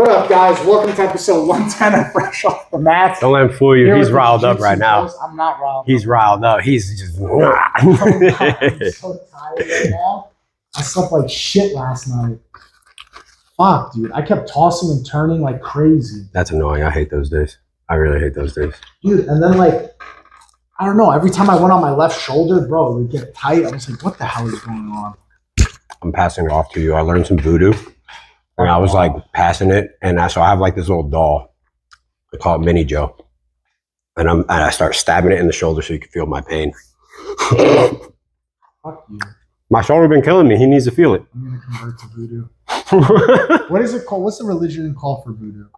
What up, guys? Welcome to episode 110 of Fresh Off the Mats. Don't let him fool you. Here He's with the riled up jiu-jitsu right now. bros. I'm not riled He's up. riled up. He's just. I'm so tired right now. I slept like shit last night. Fuck, dude. I kept tossing and turning like crazy. That's annoying. I hate those days. I really hate those days. Dude, and then like, I don't know. Every time I went on my left shoulder, bro, it would get tight. I was like, what the hell is going on? I'm passing it off to you. I learned some voodoo. And I was like passing it. And so I have like this little doll. I call it Mini Joe. And I start stabbing it in the shoulder so you can feel my pain. Fuck you. My shoulder been killing me. He needs to feel it. I'm going to convert to voodoo. What is it called? What's the religion called for voodoo?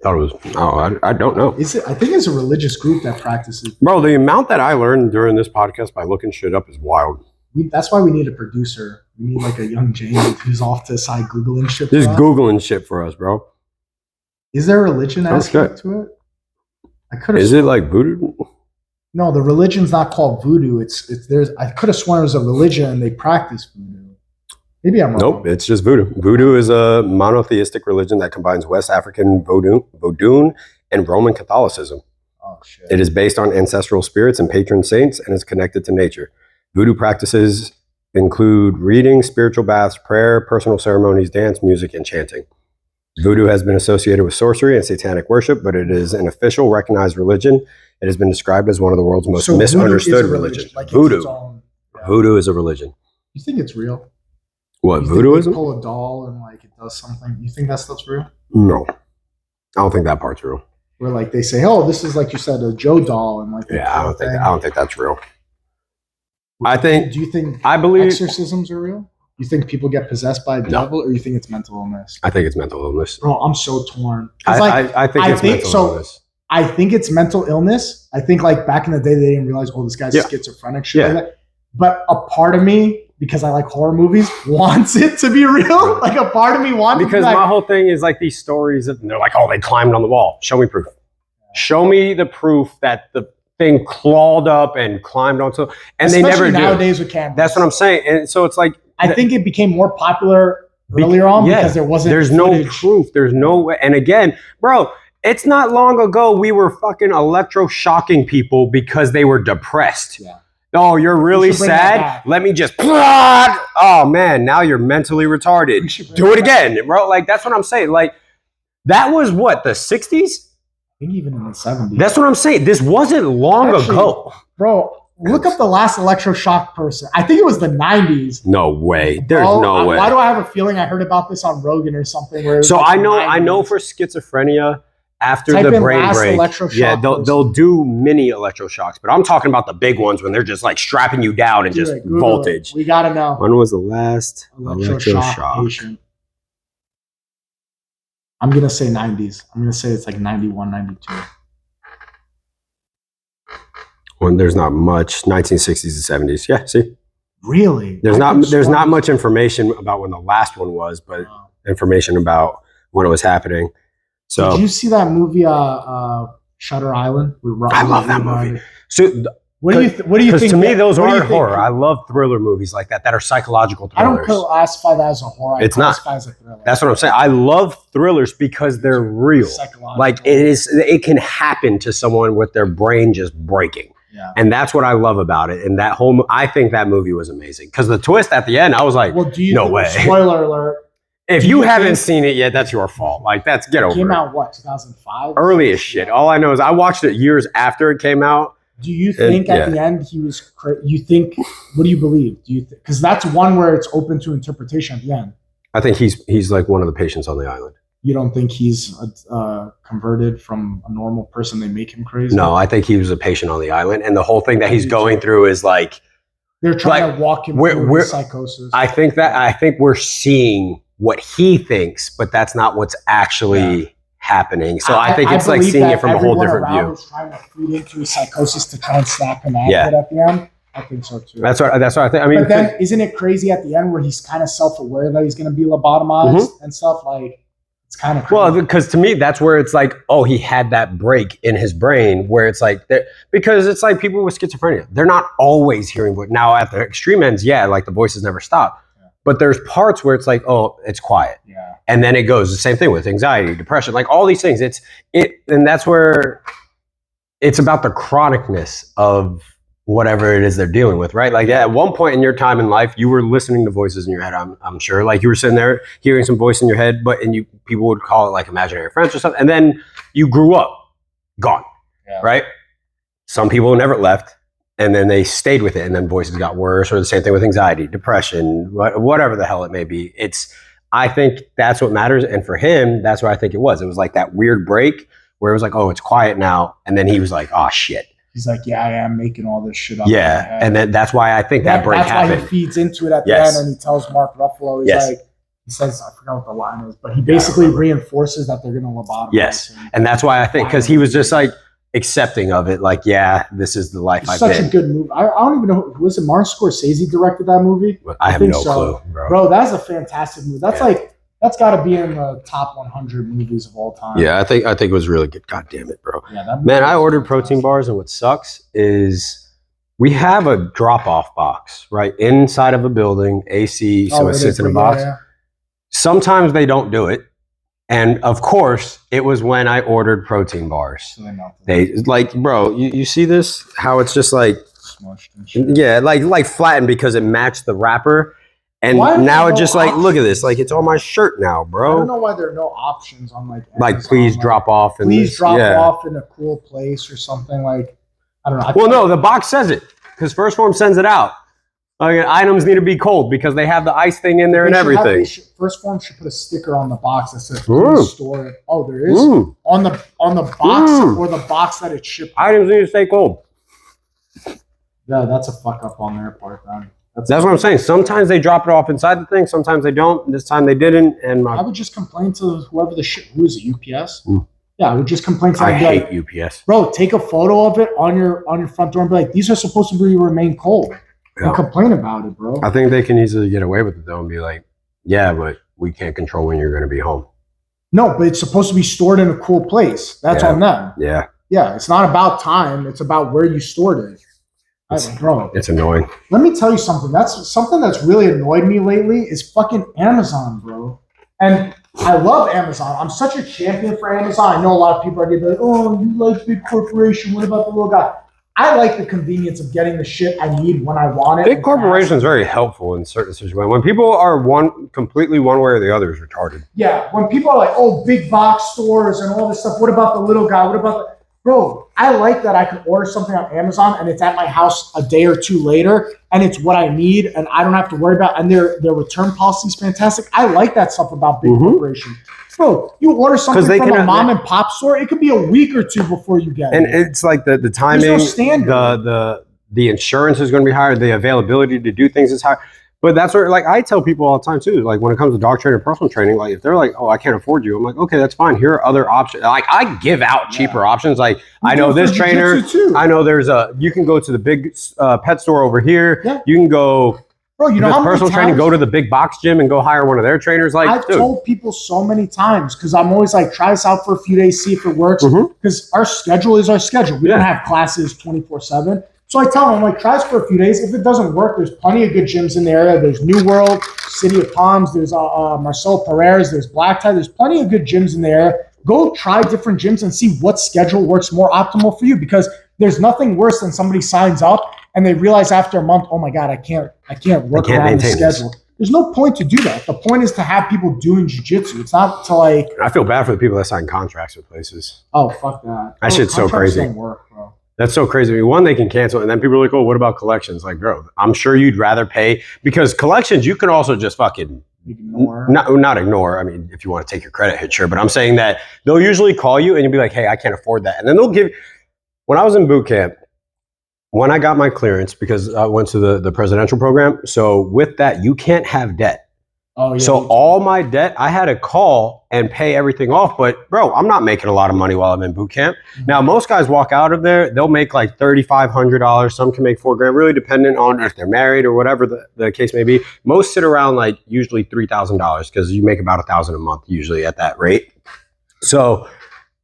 Thought it was. Oh, I don't know. Is it? I think it's a religious group that practices. Bro, the amount that I learned during this podcast by looking shit up is wild. That's why we need a producer. We need like a young James who's off to the side Googling shit. Just Googling shit for us, bro. Is there a religion aspect to it? I could have. Is it like voodoo? No, the religion's not called voodoo. It's there's. I could have sworn it was a religion and they practice voodoo. Maybe I'm wrong. Nope, it's just voodoo. Voodoo is a monotheistic religion that combines West African voodoo and Roman Catholicism. Oh shit! It is based on ancestral spirits and patron saints and is connected to nature. Voodoo practices include reading, spiritual baths, prayer, personal ceremonies, dance, music, and chanting. Voodoo has been associated with sorcery and satanic worship, but it is an official recognized religion. It has been described as one of the world's most misunderstood religions. Like Voodoo. Yeah. Voodoo is a religion. You think it's real? What, you voodooism? Think they pull a doll and like it does something. You think that stuff's real? No. I don't think that part's real. Where like they say, oh, this is like you said, a Joe doll, and like yeah, I don't think that's real. I think. Do you think? I believe exorcisms are real. You think people get possessed by a devil, or you think it's mental illness? I think it's mental illness. Bro, I'm so torn. I think it's mental illness. I think it's mental illness. I think like back in the day they didn't realize, oh, this guy's schizophrenic shit like that. But a part of me, because I like horror movies, wants it to be real. Like a part of me wants it to be like, my whole thing is like these stories and they're like, oh, they climbed on the wall. Show me proof. Show me the proof that the thing clawed up and climbed onto, and especially they never do. Nowadays with cameras. That's what I'm saying. And so it's like, I think it became more popular earlier on because there's no proof. There's no way. And again, bro, it's not long ago we were fucking electroshocking people because they were depressed. Yeah. Oh, you're really sad? Let me just, oh man, now you're mentally retarded. Do it again, bro. Like, that's what I'm saying. Like, that was what, the 60s? I think even in the 70s. That's what I'm saying. This wasn't long ago. Bro, look up the last electroshock person. I think it was the 90s. No way. There's no way. Why do I have a feeling I heard about this on Rogan or something? Where so like I know for schizophrenia, after the brain break, they'll do mini electroshocks, but I'm talking about the big ones when they're just like strapping you down and just voltage. We gotta know. When was the last electroshock patient? I'm gonna say 90s. I'm gonna say it's like 91, 92. When there's not much, 1960s and 70s. Yeah, see. Really? There's not much information about when the last one was, but information about when it was happening. So, did you see that movie, Shutter Island? I love that movie. So, what do you think? Because to me, those aren't horror. I love thriller movies like that are psychological thrillers. I don't classify that as a horror. It's not. As a thriller. That's what I'm saying. I love thrillers because they're real. Like it can happen to someone with their brain just breaking. Yeah. And that's what I love about it. And I think that movie was amazing because the twist at the end, I was like, no way. Spoiler alert. If you haven't seen it yet, that's your fault. Like, get over it. Came out, what, 2005? Early as shit. All I know is I watched it years after it came out. Do you think at the end he was you think, what do you believe? Because that's one where it's open to interpretation at the end. I think he's like one of the patients on the island. You don't think he's converted from a normal person? They make him crazy? No, I think he was a patient on the island. And the whole thing that he's going through is like... They're trying to walk him through psychosis. I think we're seeing what he thinks, but that's not what's actually happening. So I think it's like seeing it from a whole different view. Was trying to feed into a psychosis to try and snap him out at the end. I think so too. That's what I think. I mean, but then isn't it crazy at the end where he's kind of self-aware that he's going to be lobotomized and stuff? Like, it's kind of crazy. Well, because to me, that's where it's like, oh, he had that break in his brain where it's like, because it's like people with schizophrenia, they're not always hearing. Now at the extreme ends, like the voices never stop. But there's parts where it's like, oh, it's quiet. Yeah. And then it goes the same thing with anxiety, depression, like all these things. And that's where it's about the chronicness of whatever it is they're dealing with, right? Like at one point in your time in life, you were listening to voices in your head. I'm sure, like you were sitting there hearing some voice in your head, people would call it like imaginary friends or something. And then you grew up, gone, right? Some people never left, and then they stayed with it, and then voices got worse. Or the same thing with anxiety, depression, whatever the hell it may be. I think that's what matters, and for him, that's what I think it was. It was like that weird break where it was like, oh, it's quiet now, and then he was like, oh shit. He's like, yeah, I am making all this shit up. Yeah, and then that's why I think that break happened. That's why he feeds into it at the end, and he tells Mark Ruffalo, he says, I forgot what the line is, but he basically reinforces that they're going to lobotomize him. And that's why I think, because he was just like accepting of it, like, yeah, this is the life I've been. Such a good movie. I don't even know, was it Martin Scorsese directed that movie? I have no clue, bro. Bro, that's a fantastic movie. That's that's got to be in the top 100 movies of all time. Yeah, I think it was really good. God damn it, bro. Yeah, man, I ordered protein bars, and what sucks is we have a drop-off box right inside of a building, AC, so it sits in a box. Yeah. Sometimes they don't do it, and of course, it was when I ordered protein bars. So they like, bro, you see this? How it's just like smushed and shit. Yeah, like flattened because it matched the wrapper. And now it's just like, look at this. Like, it's on my shirt now, bro. I don't know why there are no options on like Amazon. Like, please drop off. Please drop off in a cool place or something. Like, I don't know. Well, no, the box says it because First Form sends it out. Like, items need to be cold because they have the ice thing in there and everything. First Form should put a sticker on the box that says, please store it. Oh, there is? On the box or the box that it's shipped. Items need to stay cold. Yeah, that's a fuck up on their part, then. That's what I'm saying. Sometimes they drop it off inside the thing. Sometimes they don't. This time they didn't. And I would just complain to whoever who is it, UPS? Yeah, I would just complain to them. I hate UPS. Bro, take a photo of it on your front door and be like, these are supposed to remain cold. Yeah. And complain about it, bro. I think they can easily get away with it though and be like, yeah, but we can't control when you're going to be home. No, but it's supposed to be stored in a cool place. That's on them. Yeah. Yeah, it's not about time. It's about where you stored it. Bro, it's annoying. Let me tell you something. That's something that's really annoyed me lately is fucking Amazon, bro. And I love Amazon. I'm such a champion for Amazon. I know a lot of people are going to be like, oh, you like big corporation. What about the little guy? I like the convenience of getting the shit I need when I want it. Big corporation is very helpful in certain situations. When people are completely one way or the other is retarded. Yeah. When people are like, oh, big box stores and all this stuff. What about the little guy? What about the... Bro, I like that I can order something on Amazon and it's at my house a day or two later and it's what I need and I don't have to worry about, and their return policy is fantastic. I like that stuff about big corporations. Bro, you order something from a mom and pop store, it could be a week or two before you get it. And it's like the timing, there's no standard. The insurance is going to be higher, the availability to do things is higher. But that's where, like, I tell people all the time too, like when it comes to dog training and personal training, like if they're like, oh, I can't afford you, I'm like, okay, that's fine. Here are other options. Like I give out cheaper options. Like I know this trainer, I know you can go to the big pet store over here. Yeah. You can go, bro, you know how personal training, go to the big box gym and go hire one of their trainers. Like I've told people so many times, because I'm always like, try this out for a few days, see if it works. Because our schedule is our schedule. We don't have classes 24/7. So I tell them, I'm like, try this for a few days. If it doesn't work, there's plenty of good gyms in the area. There's New World, City of Palms, there's Marcelo Perez, there's Black Tie. There's plenty of good gyms in the area. Go try different gyms and see what schedule works more optimal for you, because there's nothing worse than somebody signs up and they realize after a month, oh my God, I can't work around the schedule. There's no point to do that. The point is to have people doing jiu-jitsu. It's not to like... I feel bad for the people that sign contracts with places. Oh, fuck that. That shit's so crazy. Don't work, bro. That's so crazy. One, they can cancel, and then people are like, oh, what about collections? Like, bro, I'm sure you'd rather pay, because collections, you can also just fucking ignore. Not ignore. I mean, if you want to take your credit hit, sure. But I'm saying that they'll usually call you and you'll be like, hey, I can't afford that. And then they'll give, when I was in boot camp, when I got my clearance, because I went to the presidential program. So with that, you can't have debt. Oh, yeah, so all my debt, I had to call and pay everything off. But bro, I'm not making a lot of money while I'm in boot camp. Now, most guys walk out of there, they'll make like $3,500. Some can make $4,000, really dependent on if they're married or whatever the case may be. Most sit around like usually $3,000 because you make about $1,000 a month usually at that rate. So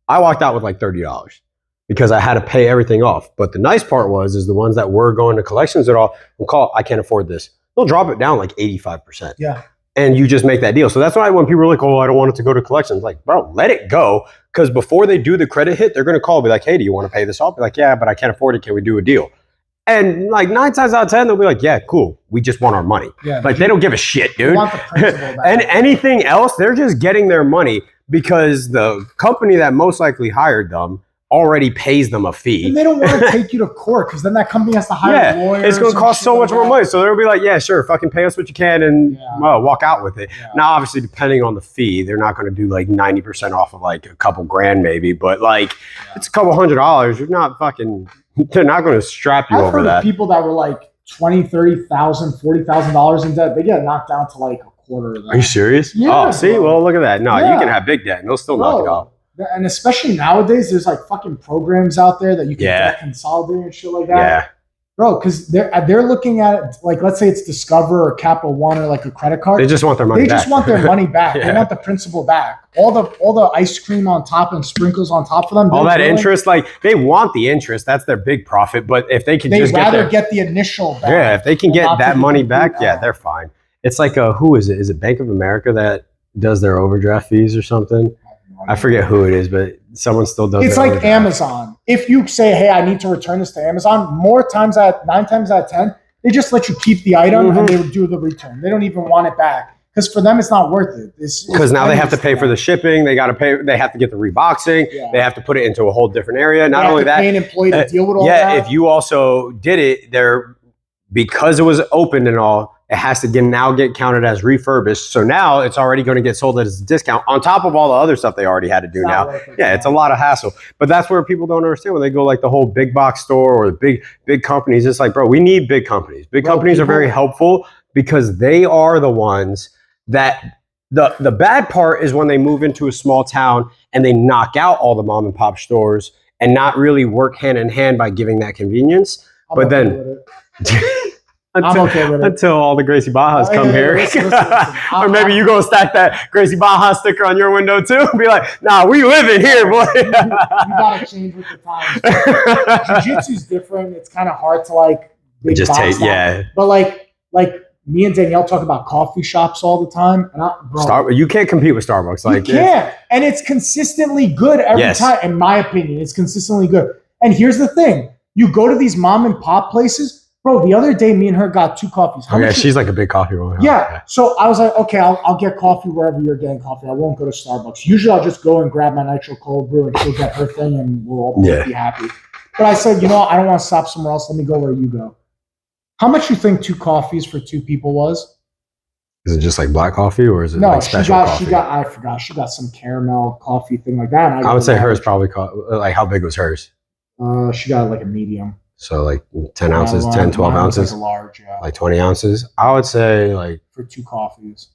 I walked out with like $30 because I had to pay everything off. But the nice part is the ones that were going to collections at all, will call, I can't afford this. they'll drop it down like 85%. Yeah. And you just make that deal. So that's why when people are like, oh, I don't want it to go to collections, like, bro, let it go. Because before they do the credit hit, they're going to call, be like, hey, do you want to pay this off? Be like, yeah, but I can't afford it. Can we do a deal? And like 9 times out of 10, they'll be like, yeah, cool. We just want our money. Yeah, like they don't give a shit, dude. Want the principal back. And anything else, they're just getting their money because the company that most likely hired them already pays them a fee. And they don't want to take you to court because then that company has to hire lawyers. It's going to cost so much more money. So they'll be like, yeah, sure, fucking pay us what you can and walk out with it. Yeah. Now, obviously, depending on the fee, they're not going to do like 90% off of like a couple grand maybe, but like it's a couple $100. You're not fucking, they're not going to strap you I've over heard that. Of people that were like $20,000, $30,000, $40,000 in debt, they get knocked down to like a quarter of that. Are you serious? Yeah. Oh, see, well, look at that. No, you can have big debt and they'll still knock it off. And especially nowadays, there's like fucking programs out there that you can debt consolidate and shit like that. Yeah. Bro, because they're looking at it, like, let's say it's Discover or Capital One or like a credit card. They just want their money back. They just want their money back. They want the principal back. All the ice cream on top and sprinkles on top of them. All that interest, like they want the interest. That's their big profit. But if they can just get the initial back. Yeah, if they can get that money back, they're fine. It's like who is it? Is it Bank of America that does their overdraft fees or something? I forget who it is, but someone still does. It's like Amazon. If you say, "Hey, I need to return this to Amazon," 9 times out of 10, they just let you keep the item and they would do the return. They don't even want it back because for them it's not worth it. Because now they have to pay for the shipping. They got to pay. They have to get the reboxing. Yeah. They have to put it into a whole different area. Not only that, pay an employee to deal with all that. Yeah, if you also did it there because it was opened and all. It has to now get counted as refurbished. So now it's already going to get sold as a discount on top of all the other stuff they already had to do now. Yeah, it's a lot of hassle. But that's where people don't understand when they go like the whole big box store or the big companies. It's like, bro, we need big companies. Big companies are very helpful because they are the ones that the bad part is when they move into a small town and they knock out all the mom and pop stores and not really work hand in hand by giving that convenience. But then Until all the Gracie Bajas come here. Listen. Or maybe you go stack that Gracie Baja sticker on your window too and be like, nah, we live in here, boy. You gotta change with the times. Jiu-jitsu's different. It's kind of hard to like just take, yeah. But like me and Danielle talk about coffee shops all the time. And you can't compete with Starbucks. Like you can't. And it's consistently good every time. In my opinion, it's consistently good. And here's the thing. You go to these mom and pop places. Bro, the other day, me and her got 2 coffees. She's like a big coffee woman. Yeah. So I was like, okay, I'll get coffee wherever you're getting coffee. I won't go to Starbucks. Usually I'll just go and grab my nitro cold brew and she'll get her thing and we'll all be happy. But I said, I don't want to stop somewhere else. Let me go where you go. How much you think 2 coffees for 2 people was? Is it just like black coffee or is it like special coffee? I forgot. She got some caramel coffee thing like that. I would say hers probably like how big was hers? She got like a medium. So like 10 ounces, 10, 12 ounces? Like a large, yeah. Like 20 ounces? I would say like... For 2 coffees.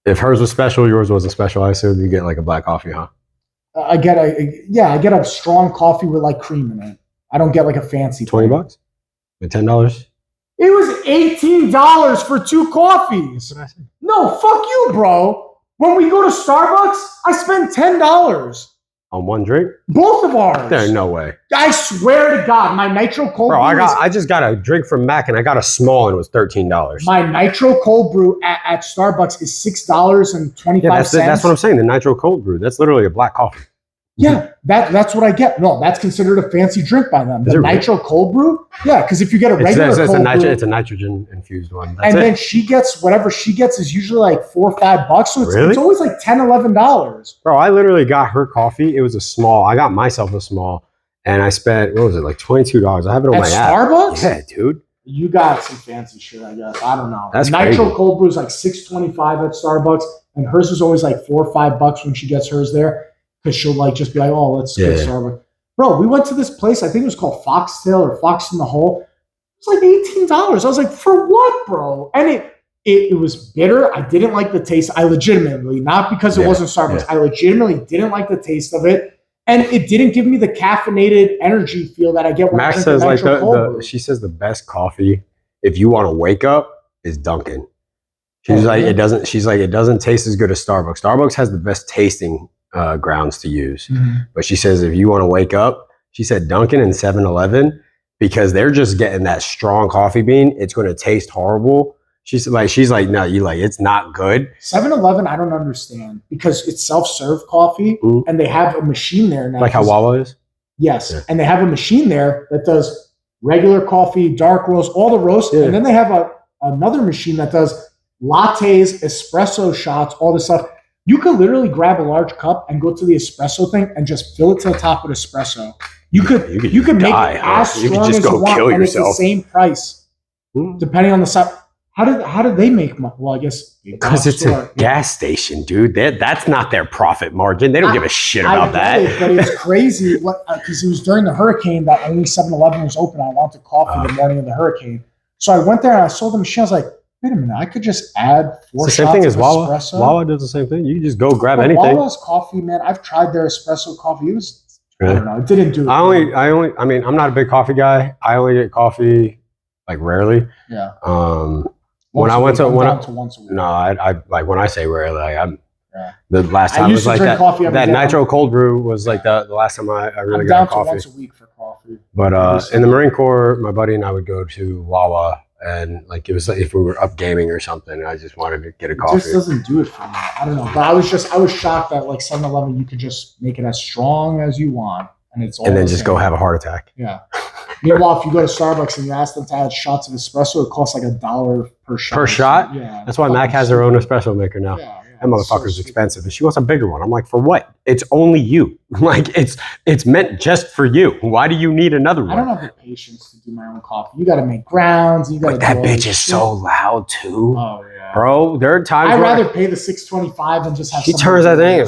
If hers was special, yours wasn't special, I assume you get like a black coffee, huh? I get a strong coffee with like cream in it. I don't get like a fancy. $20? With $10? It was $18 for 2 coffees. No, fuck you, bro. When we go to Starbucks, I spend $10. On one drink? Both of ours. There's no way. I swear to God, my nitro cold brew. I just got a drink from Mac and I got a small and it was $13. My nitro cold brew at Starbucks is $6.25. Yeah, that's what I'm saying. The nitro cold brew. That's literally a black coffee. Yeah, that's what I get. No, that's considered a fancy drink by them. The nitro cold brew? Yeah, because if you get a regular cold brew... It's a nitrogen infused one. Then she gets, whatever she gets is usually like $4 or $5. So it's always like $10, $11. Bro, I literally got her coffee. It was a small. I got myself a small. And I spent, what was it, like $22. I have it on my app. At Starbucks? Yeah, dude. You got some fancy shit, I guess. I don't know. That's nitro crazy. Cold brew is like $6.25 at Starbucks. And hers is always like $4 or $5 when she gets hers there. Because she'll like just be like, oh, let's get Starbucks. Bro, we went to this place. I think it was called Foxtail or Fox in the Hole. It was like $18. I was like, for what, bro? And it was bitter. I didn't like the taste. I legitimately, not because it wasn't Starbucks. I legitimately didn't like the taste of it. And it didn't give me the caffeinated energy feel that I get when Max I says like she says the best coffee if you want to wake up is Dunkin'. She's like it doesn't taste as good as Starbucks. Starbucks has the best tasting grounds to use. But she says if you want to wake up, she said Dunkin' and 7-Eleven, because they're just getting that strong coffee bean. It's going to taste horrible. She's like, no, you like, it's not good. 7-Eleven, I don't understand because it's self-serve coffee and they have a machine there now. Like how Wawa is? Yes. Yeah. And they have a machine there that does regular coffee, dark roast, all the roasts. Yeah. And then they have another machine that does lattes, espresso shots, all this stuff. You could literally grab a large cup and go to the espresso thing and just fill it to the top with espresso. You could make it as strong as you want, and it's the same price, depending on the size. How did they make money? Well, I guess because it's a gas station, dude. That's not their profit margin. They don't give a shit about that. But it's crazy because it was during the hurricane that only 7-Eleven was open. I wanted coffee the morning of the hurricane, so I went there and I saw the machine. I was like, wait a minute, I could just add 4 shots of espresso. Same thing as Wawa. Wawa does the same thing. You can just go grab anything. Wawa's coffee, man. I've tried their espresso coffee. It was I don't know. It didn't do it. I mean, I'm not a big coffee guy. I only get coffee like rarely. Yeah. When I went to once a week. No, I like when I say rarely, I'm the last time was like that nitro cold brew was like the last time I really got coffee. Once a week for coffee. But in the Marine Corps, my buddy and I would go to Wawa, and like it was like if we were up gaming or something, I just wanted to get a coffee. It just doesn't do it for me. I don't know, but I was shocked that like 7-Eleven you could just make it as strong as you want, and it's all. And then just go have a heart attack. Yeah. Meanwhile, if you go to Starbucks and you ask them to add shots of espresso, it costs like $1 per shot. Per shot? Yeah. That's why Mac has their own espresso maker now. Yeah, that motherfucker's expensive. And she wants a bigger one. I'm like, for what? It's only you. Like, it's meant just for you. Why do you need another one? I don't have the patience to do my own coffee. You got to make grounds. You got to. That bitch is so loud too. Oh yeah, bro. There are times I'd rather pay the $6.25 and just have. She turns that thing.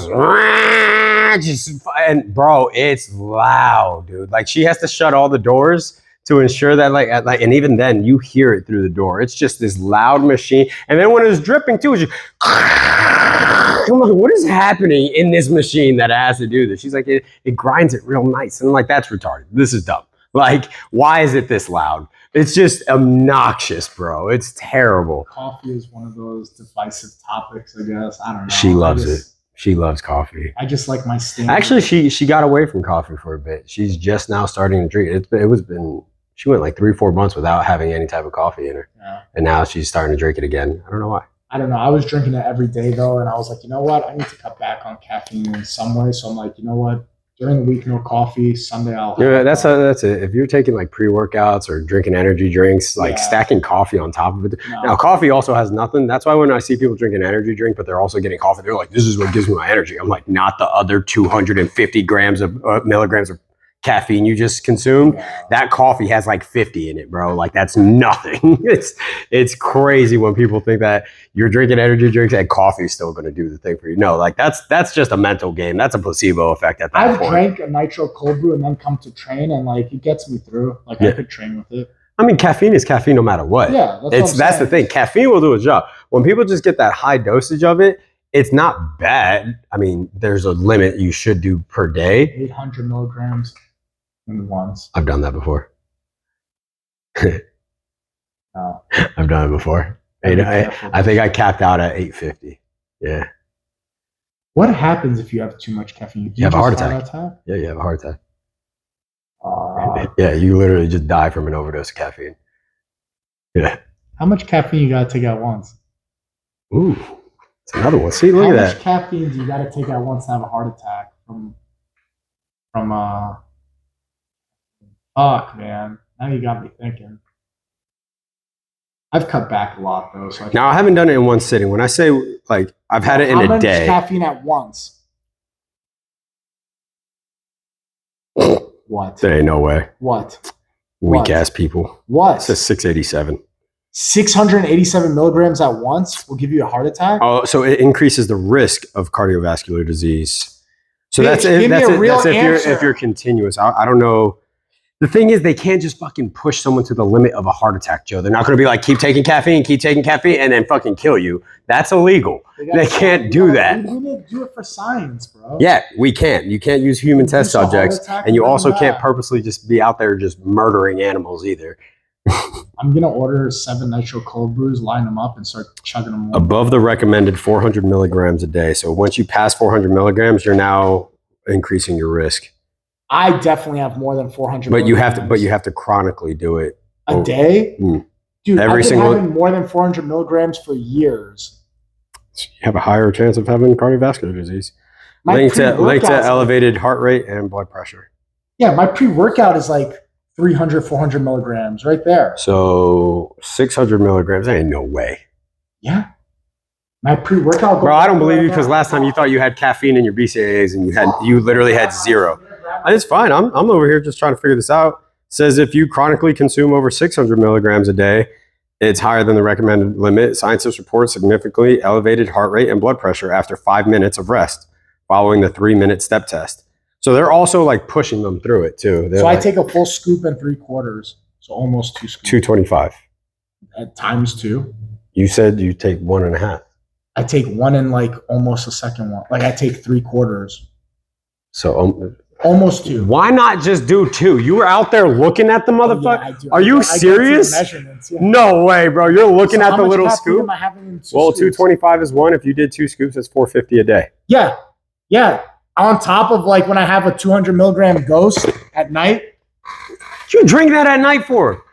And bro, it's loud, dude. Like she has to shut all the doors to ensure that like and even then you hear it through the door. It's just this loud machine. And then when it's dripping too, it's just I'm like, what is happening in this machine that has to do this? She's like, it grinds it real nice. And I'm like, that's retarded. This is dumb. Like, why is it this loud? It's just obnoxious, bro. It's terrible. Coffee is one of those divisive topics, I guess. I don't know. She loves it. She loves coffee. I just like my standard. Actually, she got away from coffee for a bit. She's just now starting to drink it. She went like 3-4 months without having any type of coffee in her. Yeah. And now she's starting to drink it again. I don't know why. I don't know. I was drinking it every day though, and I was like, you know what? I need to cut back on caffeine in some way. So I'm like, you know what? During the week, no coffee. Sunday, I'll. Yeah, that's it. If you're taking like pre-workouts or drinking energy drinks, like stacking coffee on top of it. No. Now, coffee also has nothing. That's why when I see people drinking energy drink, but they're also getting coffee, they're like, "This is what gives me my energy." I'm like, not the other 250 grams of milligrams of caffeine you just consumed. Yeah. That coffee has like 50 in it, bro. Like that's nothing. It's crazy when people think that you're drinking energy drinks and coffee is still going to do the thing for you. No, like that's just a mental game. That's a placebo effect at that point. I've drank a nitro cold brew and then come to train and like it gets me through. Like I could train with it. I mean, caffeine is caffeine no matter what. Yeah, that's the thing. Caffeine will do its job. When people just get that high dosage of it, it's not bad. I mean, there's a limit you should do per day. 800 milligrams. Once. I've done that before. Oh. I've done it before. I think I capped out at 850. Yeah. What happens if you have too much caffeine? You have a heart attack. Yeah, you have a heart attack. Yeah, you literally just die from an overdose of caffeine. Yeah. How much caffeine you gotta take at once? Ooh, it's another one. See, look at that. How much caffeine do you gotta take at once to have a heart attack from Fuck, man. Now you got me thinking. I've cut back a lot, though. So I haven't done it in one sitting. When I say, like, I've had it in a day. How much caffeine at once? What? There ain't no way. What? Weak-ass people. What? It says 687. 687 milligrams at once will give you a heart attack? Oh, so it increases the risk of cardiovascular disease. So Bitch, that's if you're continuous. I don't know. The thing is, they can't just fucking push someone to the limit of a heart attack, Joe. They're not going to be like, keep taking caffeine, and then fucking kill you. That's illegal. They can't do that. We need to do it for science, bro. Yeah, we can't. You can't use human test subjects, and you also can't purposely just be out there just murdering animals either. I'm going to order 7 nitro cold brews, line them up, and start chugging them. Above the recommended 400 milligrams a day. So once you pass 400 milligrams, you're now increasing your risk. I definitely have more than 400. But you have to chronically do it a day. Mm. Dude, I've been having more than 400 milligrams for years. You have a higher chance of having cardiovascular disease. Linked to elevated heart rate and blood pressure. Yeah, my pre-workout is like 300, 400 milligrams right there. So 600 milligrams, ain't no way. Yeah. My pre-workout. Bro, I don't believe you because last time you thought you had caffeine in your BCAAs and you literally had 0. It's fine. I'm over here just trying to figure this out. It says if you chronically consume over 600 milligrams a day, it's higher than the recommended limit. Scientists report significantly elevated heart rate and blood pressure after 5 minutes of rest following the 3-minute step test. So they're also like pushing them through it too. So I take a full scoop and 3/4. So almost 2 scoops. 225. At times 2. You said you take 1.5. I take 1 and like almost a second one. Like I take 3/4. So almost 2. Why not just do 2? You were out there looking at the motherfucker. Yeah, are you serious? Yeah. No way, bro. You're looking at the little scoop. Am I having well, 225 is 1. If you did 2 scoops, that's 450 a day. Yeah. Yeah. On top of like when I have a 200 milligram Ghost at night. What you drink that at night for?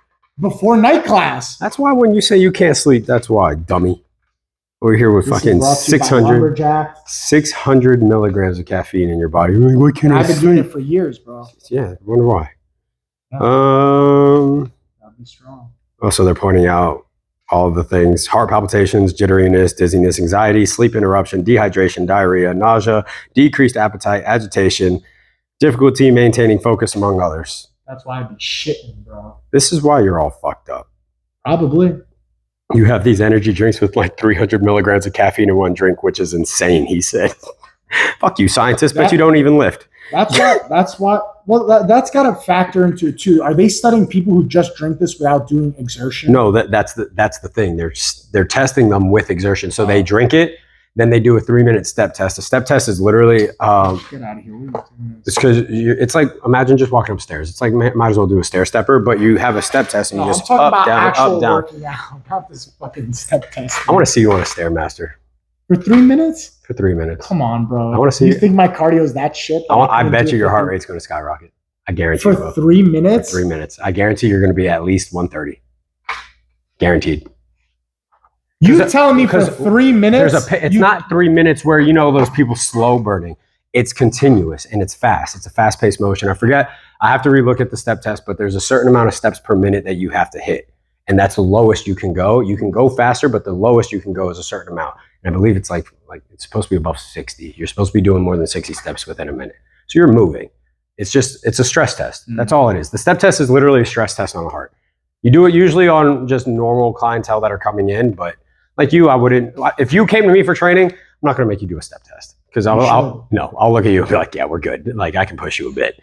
Before night class. That's why when you say you can't sleep, that's why, dummy. Over here with fucking 600 milligrams of caffeine in your body. Like, why can't I've been doing it for years, bro. Yeah, I wonder why. Yeah. That'd be strong. Also, they're pointing out all of the things: heart palpitations, jitteriness, dizziness, anxiety, sleep interruption, dehydration, diarrhea, nausea, decreased appetite, agitation, difficulty maintaining focus, among others. That's why I'd be shitting, bro. This is why you're all fucked up. Probably. You have these energy drinks with like 300 milligrams of caffeine in one drink, which is insane, he said. Fuck you, scientists, but you don't even lift. That's what, well, that's got to factor into it too. Are they studying people who just drink this without doing exertion? No, that's the thing. They're testing them with exertion. So they drink it, then they do a 3-minute step test. A step test is literally, get out of here. It's because it's like, imagine just walking upstairs. It's like, might as well do a stair stepper, but you have a step test and you just up, down, up, down. Working out, not this fucking step test. I want to see you on a Stairmaster. For 3 minutes? For 3 minutes. Come on, bro. I want to see you. Think my cardio is that shit? I bet you your heart rate's going to skyrocket. I guarantee you. For 3 minutes? For 3 minutes. I guarantee you're going to be at least 130. Guaranteed. You telling me for 3 minutes? It's not 3 minutes where, you know, those people slow burning. It's continuous and it's fast. It's a fast-paced motion. I forget. I have to relook at the step test, but there's a certain amount of steps per minute that you have to hit. And that's the lowest you can go. You can go faster, but the lowest you can go is a certain amount. And I believe it's like it's supposed to be above 60. You're supposed to be doing more than 60 steps within a minute. So you're moving. It's a stress test. That's all it is. The step test is literally a stress test on the heart. You do it usually on just normal clientele that are coming in, but like you, I wouldn't. If you came to me for training, I'm not going to make you do a step test because I'll look at you and be like, yeah, we're good. Like I can push you a bit.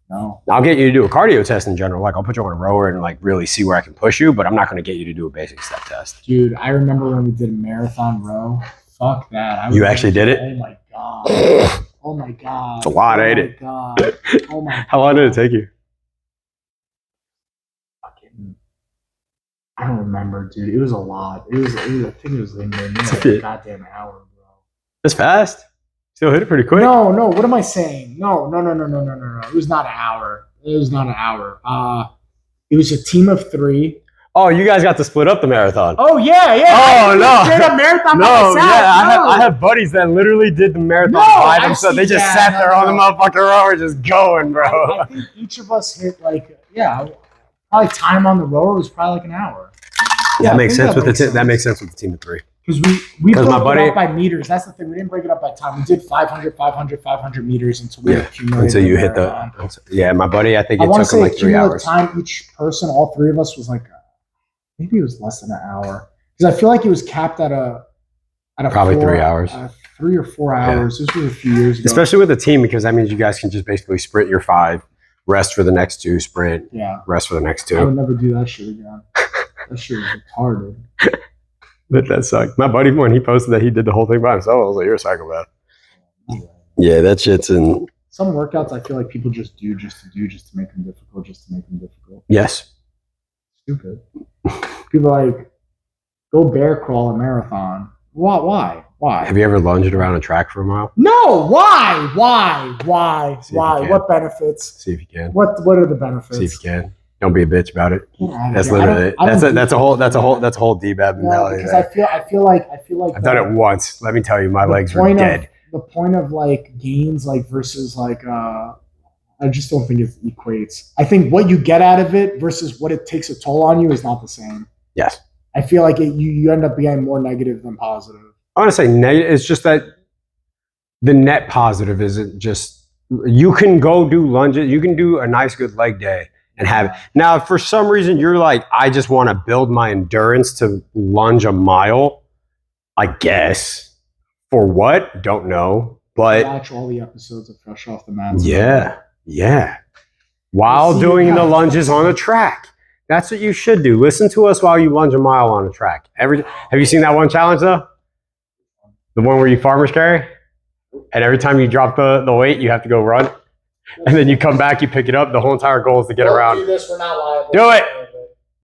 No, I'll get you to do a cardio test in general. Like I'll put you on a rower and like really see where I can push you, but I'm not going to get you to do a basic step test. Dude, I remember when we did a marathon row. Fuck that. You actually did it? Oh my god. Oh my god. It's a lot, ain't it? God. Oh my god. How long did it take you? I don't remember, dude. It was a lot. I think it was like a goddamn hour, bro. That's fast. Still hit it pretty quick. No. What am I saying? No. It was not an hour. It was a team of 3. Oh, you guys got to split up the marathon. Oh yeah. Oh no. Straight up marathon. No, yeah. I have buddies that literally did the marathon by themselves. They just sat there on the motherfucking rower, just going, bro. I think each of us hit probably time on the rower was probably like an hour. Yeah, that makes sense with the team of 3. Because we broke it up by meters. That's the thing. We didn't break it up by time. We did 500 meters until we accumulated. Until you hit my buddy, I think it took him like 3 hours. Time each person, all 3 of us, was like maybe it was less than an hour. Because I feel like it was capped at a probably 3 hours. 3 or 4 hours. Yeah. This was a few years ago. Especially with a team, because that means you guys can just basically sprint your 5, rest for the next 2, sprint, rest for the next 2. I would never do that shit again. That shit was retarded. That sucked. My buddy, when he posted that he did the whole thing by himself, I was like, you're a psychopath. Yeah, that shit's in. Some workouts I feel like people just do to make them difficult, Yes. Stupid. People like, go bear crawl a marathon. Why? Have you ever lunged around a track for a mile? No. Why? What benefits? See if you can. What are the benefits? See if you can. Don't be a bitch about it. That's here. literally it. That's a whole D-bab mentality. Because I feel like I've done it once. Let me tell you, my legs were dead. The point of like gains, like versus like, I just don't think it equates. I think what you get out of it versus what it takes a toll on you is not the same. Yes. I feel like you end up being more negative than positive. I want to say negative. It's just that the net positive isn't just, you can go do lunges. You can do a nice, good leg day and have it. Now, if for some reason you're like, I just want to build my endurance to lunge a mile, I guess. For what? Don't know. But watch all the episodes of Fresh Off the Mat. Yeah. While doing the lunges on a track. That's what you should do. Listen to us while you lunge a mile on a track. Have you seen that one challenge though? The one where you farmer's carry? And every time you drop the weight, you have to go run. And then you come back, you pick it up. The whole entire goal is to get around. Do this, we're not liable. Do it.